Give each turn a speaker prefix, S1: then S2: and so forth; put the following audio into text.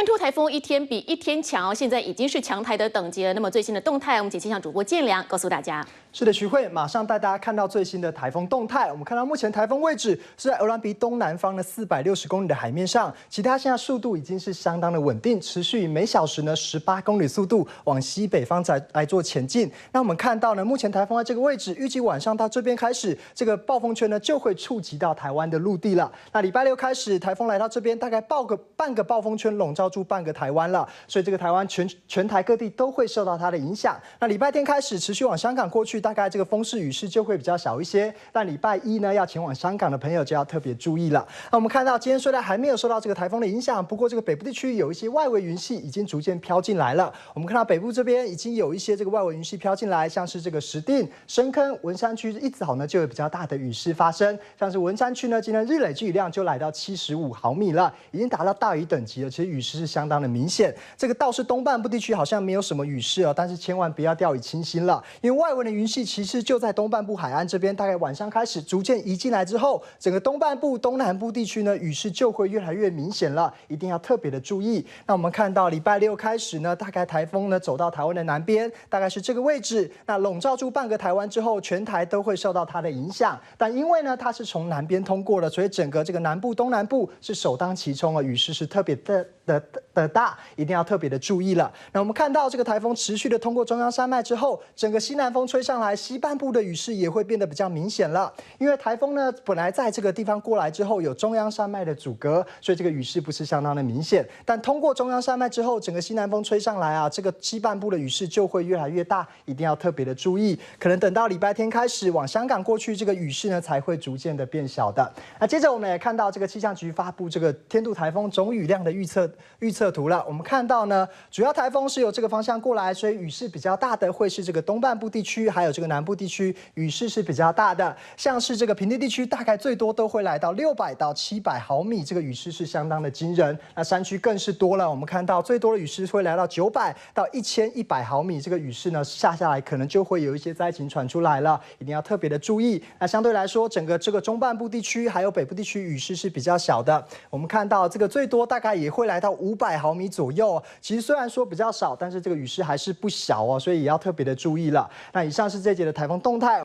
S1: 天突台风一天比一天强哦，现在已经是强台的等级了。那么最新的动态，我们请气象主播建良告诉大家。
S2: 是的，徐慧，马上带大家看到最新的台风动态。我们看到目前台风位置是在鹅銮鼻东南方的460公里的海面上，其他现在速度已经是相当的稳定，持续以每小时呢18公里速度往西北方来做前进。那我们看到呢，目前台风在这个位置，预计晚上到这边开始，这个暴风圈呢就会触及到台湾的陆地了。那礼拜六开始，台风来到这边，大概半个暴风圈笼罩住半个台湾了，所以这个台湾全台各地都会受到它的影响。那礼拜天开始持续往香港过去，大概这个风势雨势就会比较小一些。但礼拜一呢，要前往香港的朋友就要特别注意了。那我们看到今天虽然还没有受到这个台风的影响，不过这个北部地区有一些外围云系已经逐渐飘进来了。我们看到北部这边已经有一些这个外围云系飘进来，像是这个石碇、深坑、文山区一早呢就有比较大的雨势发生，像是文山区呢，今天日累积雨量就来到75毫米了，已经达到大雨等级了。其实雨势是相当的明显。这个倒是东半部地区好像没有什么雨势哦，但是千万不要掉以轻心了，因为外围的云系其实就在东半部海岸这边，大概晚上开始逐渐移进来之后，整个东半部、东南部地区呢雨势就会越来越明显了，一定要特别的注意。那我们看到礼拜六开始呢，大概台风呢走到台湾的南边，大概是这个位置，那笼罩住半个台湾之后，全台都会受到它的影响。但因为呢它是从南边通过的，所以整个这个南部、东南部是首当其冲啊，雨势是特别的大，一定要特别的注意了。那我们看到这个台风持续的通过中央山脉之后，整个西南风吹上来，西半部的雨势也会变得比较明显了。因为台风呢本来在这个地方过来之后有中央山脉的阻隔，所以这个雨势不是相当的明显。但通过中央山脉之后，整个西南风吹上来啊，这个西半部的雨势就会越来越大，一定要特别的注意。可能等到礼拜天开始往香港过去，这个雨势呢才会逐渐的变小的。那接着我们也看到这个气象局发布这个天度台风总雨量的预测图了。我们看到呢，主要台风是由这个方向过来，所以雨势比较大的会是这个东半部地区，还有这个南部地区雨势是比较大的。像是这个平地地区，大概最多都会来到600到700毫米，这个雨势是相当的惊人。那山区更是多了，我们看到最多的雨势会来到900到1100毫米，这个雨势呢下来可能就会有一些灾情传出来了，一定要特别的注意。那相对来说，整个这个中半部地区还有北部地区雨势是比较小的。我们看到这个最多大概也会来到500毫米左右。其实虽然说比较少，但是这个雨势还是不小哦，所以也要特别的注意了。那以上是这节的台风动态。